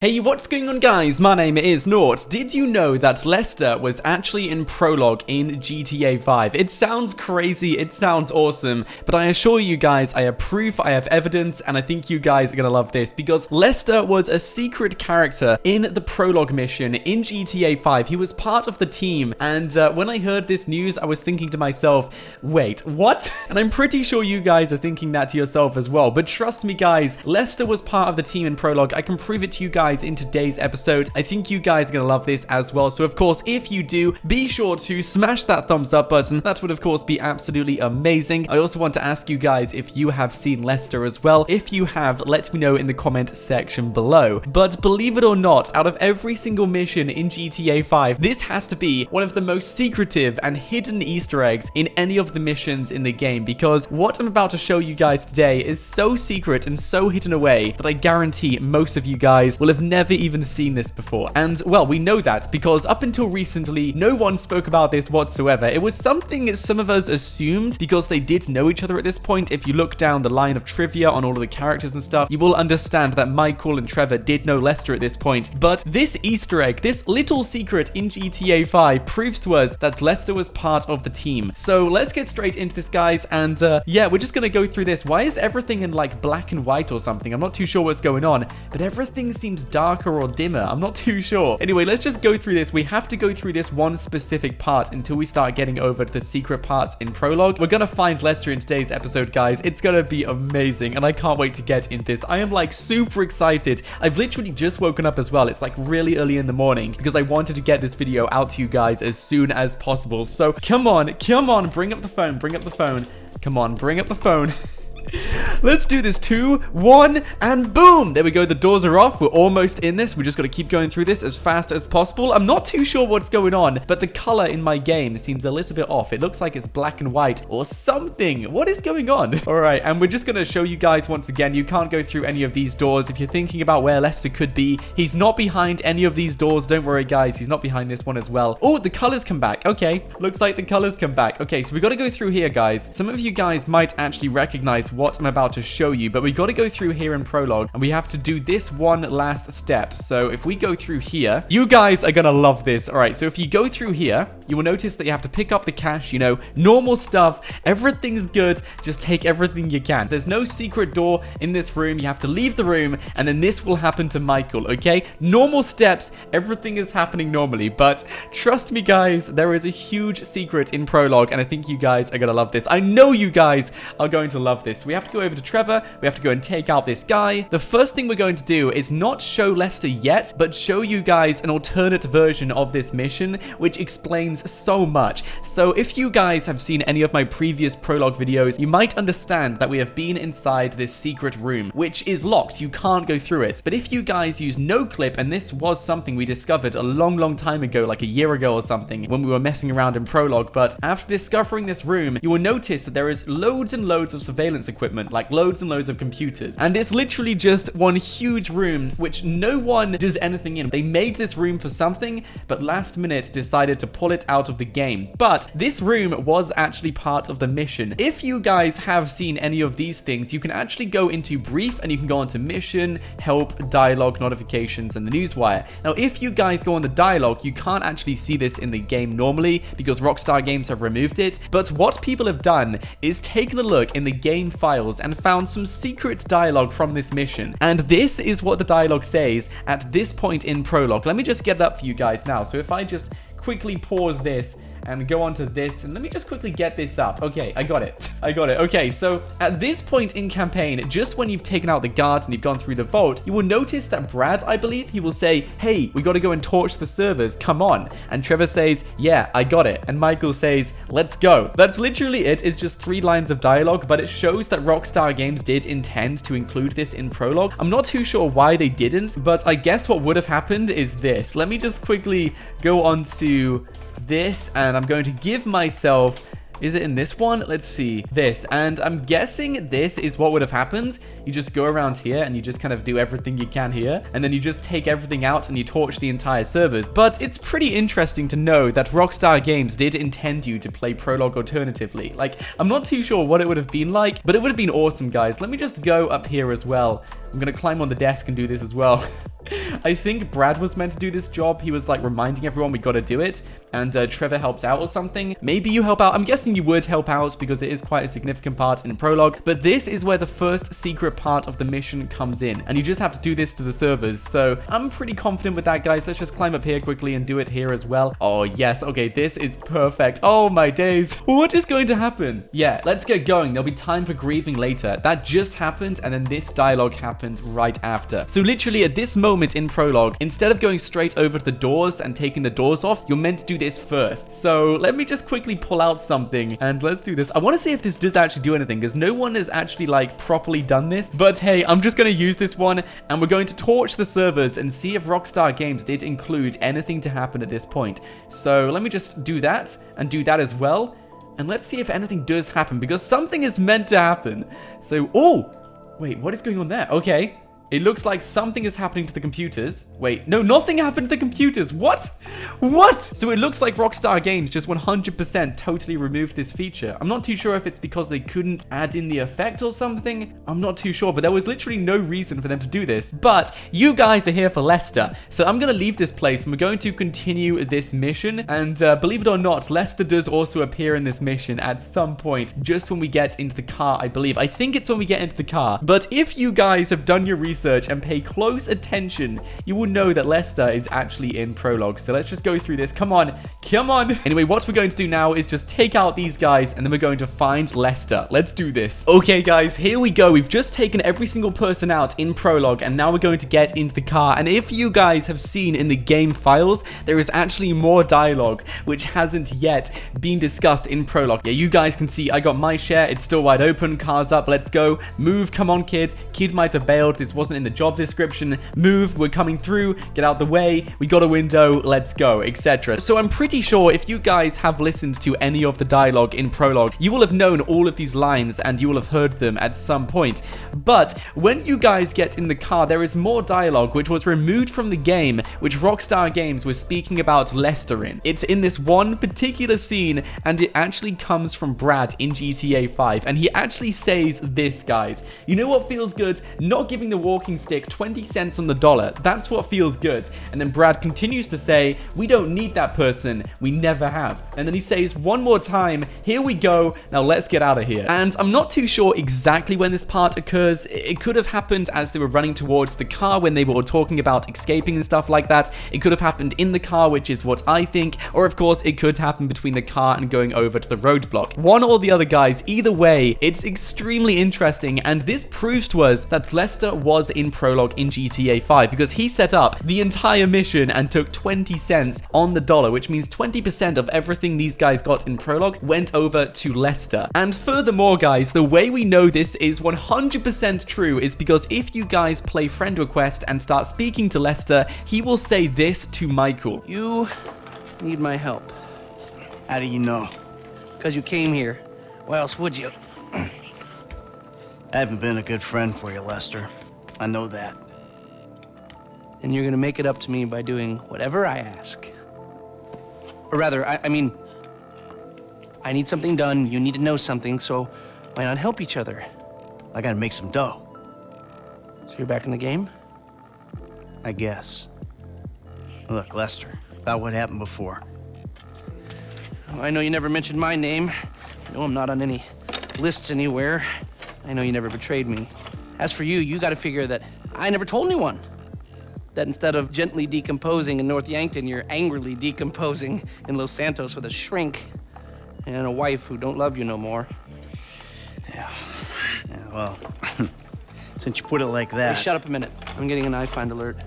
Hey, what's going on, guys? My name is Nort. Did you know that Lester was actually in Prologue in GTA 5? It sounds crazy, it sounds awesome, but I assure you guys, I have proof, I have evidence, and I think you guys are gonna love this because Lester was a secret character in the Prologue mission in GTA 5. He was part of the team, and when I heard this news, I was thinking to myself, wait, what? And I'm pretty sure you guys are thinking that to yourself as well, but trust me, guys, Lester was part of the team in Prologue. I can prove it to you guys in today's episode. I think you guys are gonna love this as well. So of course, if you do, be sure to smash that thumbs up button. That would of course be absolutely amazing. I also want to ask you guys if you have seen Lester as well. If you have, let me know in the comment section below. But believe it or not, out of every single mission in GTA 5, this has to be one of the most secretive and hidden Easter eggs in any of the missions in the game, because what I'm about to show you guys today is so secret and so hidden away that I guarantee most of you guys will have never even seen this before. And well, we know that because up until recently, no one spoke about this whatsoever. It was something some of us assumed because they did know each other at this point. If you look down the line of trivia on all of the characters and stuff, you will understand that Michael and Trevor did know Lester at this point. But this Easter egg, this little secret in GTA 5 proves to us that Lester was part of the team. So let's get straight into this, guys. And yeah, we're just gonna go through this. Why is everything in like black and white or something? I'm not too sure what's going on, but everything seems darker or dimmer. I'm not too sure. Anyway, let's just go through this. We have to go through this one specific part until we start getting over to the secret parts in Prologue. We're gonna find Lester in today's episode, guys. It's gonna be amazing, and I can't wait to get into this. I am like super excited. I've literally just woken up as well. It's like really early in the morning because I wanted to get this video out to you guys as soon as possible. So come on, bring up the phone, bring up the phone. Come on, bring up the phone. Let's do this. 2, 1, and boom! There we go. The doors are off. We're almost in this. We just got to keep going through this as fast as possible. I'm not too sure what's going on, but the color in my game seems a little bit off. It looks like it's black and white or something. What is going on? All right, and we're just going to show you guys once again, you can't go through any of these doors. If you're thinking about where Lester could be, he's not behind any of these doors. Don't worry, guys. He's not behind this one as well. Oh, the colors come back. Okay, looks like the colors come back. Okay, so we got to go through here, guys. Some of you guys might actually recognize what I'm about to show you, but we got to go through here in Prologue, and we have to do this one last step. So if we go through here, you guys are gonna love this. All right, so if you go through here, you will notice that you have to pick up the cash, you know, normal stuff. Everything's good. Just take everything you can. There's no secret door in this room. You have to leave the room, and then this will happen to Michael, okay? Normal steps. Everything is happening normally, but trust me, guys, there is a huge secret in Prologue, and I think you guys are gonna love this. I know you guys are going to love this. We have to go over to Trevor. We have to go and take out this guy. The first thing we're going to do is not show Lester yet, but show you guys an alternate version of this mission, which explains so much. So if you guys have seen any of my previous Prologue videos, you might understand that we have been inside this secret room, which is locked. You can't go through it. But if you guys use no clip, and this was something we discovered a long time ago, like a year ago or something, when we were messing around in Prologue, but after discovering this room, you will notice that there is loads and loads of surveillance equipment, like loads and loads of computers, and it's literally just one huge room which no one does anything in. They made this room for something, but last minute decided to pull it out of the game. But this room was actually part of the mission. If you guys have seen any of these things, you can actually go into brief, and you can go onto mission, help, dialogue, notifications, and the newswire. Now if you guys go on the dialogue, you can't actually see this in the game normally because Rockstar Games have removed it, but what people have done is taken a look in the game files and found some secret dialogue from this mission. And this is what the dialogue says at this point in Prologue. Let me just get it up for you guys now. So if I just quickly pause this and go on to this, and let me just quickly get this up. Okay, I got it. Okay, so at this point in campaign, just when you've taken out the guard and you've gone through the vault, you will notice that Brad, I believe, he will say, hey, we got to go and torch the servers, come on. And Trevor says, yeah, I got it. And Michael says, let's go. That's literally it. It's just 3 lines of dialogue, but it shows that Rockstar Games did intend to include this in Prologue. I'm not too sure why they didn't, but I guess what would have happened is this. Let me just quickly go on to this, and I'm going to give myself, is it in this one? Let's see, this, and I'm guessing this is what would have happened. You just go around here and you just kind of do everything you can here, and then you just take everything out and you torch the entire servers. But it's pretty interesting to know that Rockstar Games did intend you to play Prologue alternatively. Like, I'm not too sure what it would have been like, but it would have been awesome, guys. Let me just go up here as well. I'm gonna climb on the desk and do this as well. I think Brad was meant to do this job. He was like reminding everyone we gotta do it, and Trevor helped out or something. Maybe you help out. I'm guessing you would help out because it is quite a significant part in Prologue. But this is where the first secret part of the mission comes in, and you just have to do this to the servers. So I'm pretty confident with that, guys. Let's just climb up here quickly and do it here as well. Oh yes, okay, this is perfect. Oh my days, what is going to happen? Yeah, let's get going. There'll be time for grieving later. That just happened, and then this dialogue happened right after. So literally at this moment in Prologue, instead of going straight over to the doors and taking the doors off, you're meant to do this first. So let me just quickly pull out something and let's do this. I want to see if this does actually do anything because no one has actually like properly done this. But hey, I'm just going to use this one and we're going to torch the servers and see if Rockstar Games did include anything to happen at this point. So let me just do that and do that as well. And let's see if anything does happen because something is meant to happen. So, oh, wait, what is going on there? Okay. It looks like something is happening to the computers. Wait, no, nothing happened to the computers. What? What? So it looks like Rockstar Games just 100% totally removed this feature. I'm not too sure if it's because they couldn't add in the effect or something. I'm not too sure, but there was literally no reason for them to do this. But you guys are here for Lester. So I'm going to leave this place and we're going to continue this mission. And believe it or not, Lester does also appear in this mission at some point, just when we get into the car, I believe. I think it's when we get into the car. But if you guys have done your research and pay close attention, you will know that Lester is actually in Prologue. So let's just go through this. Come on. Come on. Anyway, what we're going to do now is just take out these guys and then we're going to find Lester. Let's do this. Okay, guys, here we go. We've just taken every single person out in Prologue and now we're going to get into the car. And if you guys have seen in the game files, there is actually more dialogue which hasn't yet been discussed in Prologue. Yeah, you guys can see I got my share. It's still wide open. Car's up. Let's go. Move. Come on, kids. Kid might have bailed. This wasn't in the job description. Move, we're coming through, get out the way, we got a window, let's go, etc. So I'm pretty sure if you guys have listened to any of the dialogue in Prologue, you will have known all of these lines and you will have heard them at some point. But when you guys get in the car, there is more dialogue which was removed from the game, which Rockstar Games was speaking about Lester in. It's in this one particular scene and it actually comes from Brad in GTA 5 and he actually says this, guys. You know what feels good? Not giving the walking stick 20 cents on the dollar. That's what feels good. And then Brad continues to say, we don't need that person. We never have. And then he says one more time, here we go. Now let's get out of here. And I'm not too sure exactly when this part occurs. It could have happened as they were running towards the car when they were talking about escaping and stuff like that. It could have happened in the car, which is what I think. Or of course, it could happen between the car and going over to the roadblock. One or the other, guys. Either way, it's extremely interesting. And this proves to us that Lester was in Prologue in GTA 5 because he set up the entire mission and took 20 cents on the dollar, which means 20% of everything these guys got in Prologue went over to Lester. And furthermore, guys, the way we know this is 100% true is because if you guys play friend request and start speaking to Lester, he will say this to Michael. You need my help. How do you know? Because you came here. Why else would you? I haven't been a good friend for you, Lester. I know that. And you're gonna make it up to me by doing whatever I ask. Or rather, I mean, I need something done, you need to know something, so why not help each other? I gotta make some dough. So you're back in the game? I guess. Look, Lester, about what happened before. Well, I know you never mentioned my name. I know I'm not on any lists anywhere. I know you never betrayed me. As for you, you gotta figure that I never told anyone. That instead of gently decomposing in North Yankton, you're angrily decomposing in Los Santos with a shrink and a wife who don't love you no more. Yeah, well, since you put it like that... Hey, shut up a minute. I'm getting an iFind alert.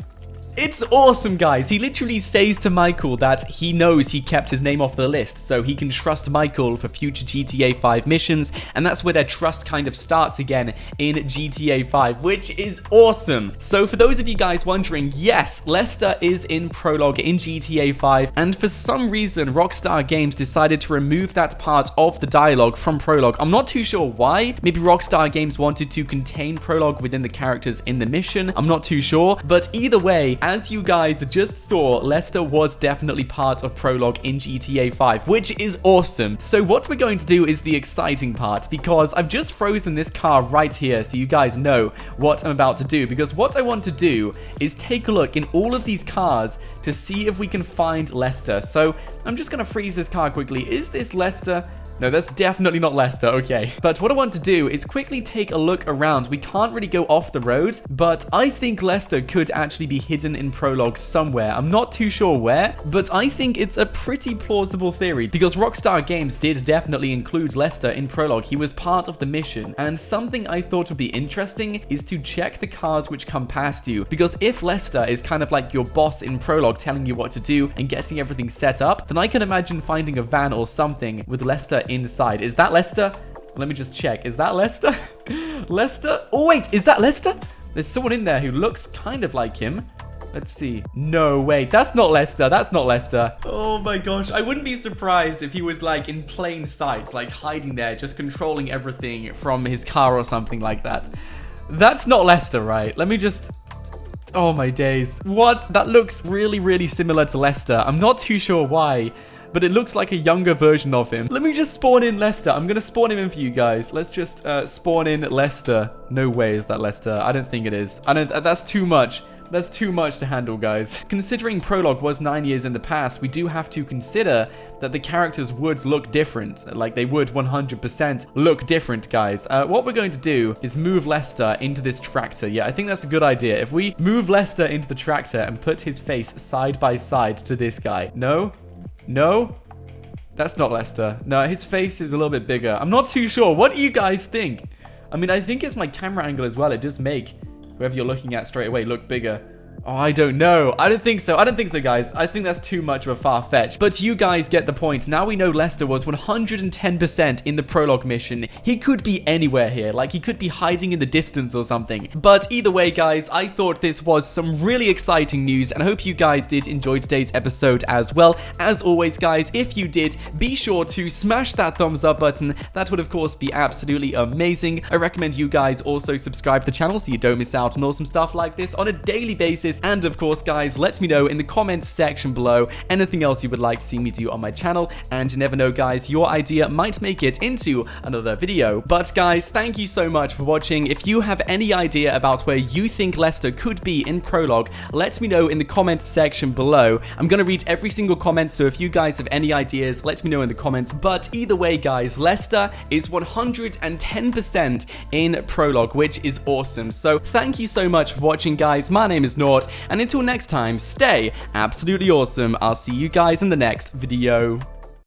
It's awesome, guys. He literally says to Michael that he knows he kept his name off the list, so he can trust Michael for future GTA 5 missions, and that's where their trust kind of starts again in GTA 5, which is awesome. So for those of you guys wondering, yes, Lester is in Prologue in GTA 5, and for some reason, Rockstar Games decided to remove that part of the dialogue from Prologue. I'm not too sure why. Maybe Rockstar Games wanted to contain Prologue within the characters in the mission. I'm not too sure, but either way, as you guys just saw, Lester was definitely part of Prologue in GTA 5, which is awesome. So what we're going to do is the exciting part, because I've just frozen this car right here so you guys know what I'm about to do, because what I want to do is take a look in all of these cars to see if we can find Lester. So I'm just going to freeze this car quickly. Is this Lester? No, that's definitely not Lester, okay. But what I want to do is quickly take a look around. We can't really go off the road, but I think Lester could actually be hidden in Prologue somewhere. I'm not too sure where, but I think it's a pretty plausible theory, because Rockstar Games did definitely include Lester in Prologue. He was part of the mission, and something I thought would be interesting is to check the cars which come past you, because if Lester is kind of like your boss in Prologue telling you what to do and getting everything set up, then I can imagine finding a van or something with Lester inside. Is that Lester? Let me just check. Is that Lester? Lester? Oh, wait. Is that Lester? There's someone in there who looks kind of like him. Let's see. No, wait. That's not Lester. That's not Lester. Oh, my gosh. I wouldn't be surprised if he was, like, in plain sight, like, hiding there, just controlling everything from his car or something like that. That's not Lester, right? Let me just... Oh, my days. What? That looks really, really similar to Lester. I'm not too sure why, but it looks like a younger version of him. Let me just spawn in Lester. I'm going to spawn him in for you guys. Let's just spawn in Lester. No way is that Lester. I don't think it is. That's too much. That's too much to handle, guys. Considering Prologue was 9 years in the past, we do have to consider that the characters would look different. Like, they would 100% look different, guys. What we're going to do is move Lester into this tractor. Yeah, I think that's a good idea. If we move Lester into the tractor and put his face side by side to this guy. No? No? That's not Lester. No, his face is a little bit bigger. I'm not too sure. What do you guys think? I mean, I think it's my camera angle as well. It does make whoever you're looking at straight away look bigger. Oh, I don't know. I don't think so. I don't think so, guys. I think that's too much of a far fetch. But you guys get the point. Now we know Lester was 110% in the Prologue mission. He could be anywhere here. Like, he could be hiding in the distance or something. But either way, guys, I thought this was some really exciting news, and I hope you guys did enjoy today's episode as well. As always, guys, if you did, be sure to smash that thumbs up button. That would, of course, be absolutely amazing. I recommend you guys also subscribe to the channel so you don't miss out on awesome stuff like this on a daily basis. And of course, guys, let me know in the comments section below anything else you would like to see me do on my channel. And you never know, guys, your idea might make it into another video. But guys, thank you so much for watching. If you have any idea about where you think Lester could be in Prologue, let me know in the comments section below. I'm going to read every single comment, so if you guys have any ideas, let me know in the comments. But either way, guys, Lester is 110% in Prologue, which is awesome. So thank you so much for watching, guys. My name is Nort, and until next time, stay absolutely awesome. I'll see you guys in the next video.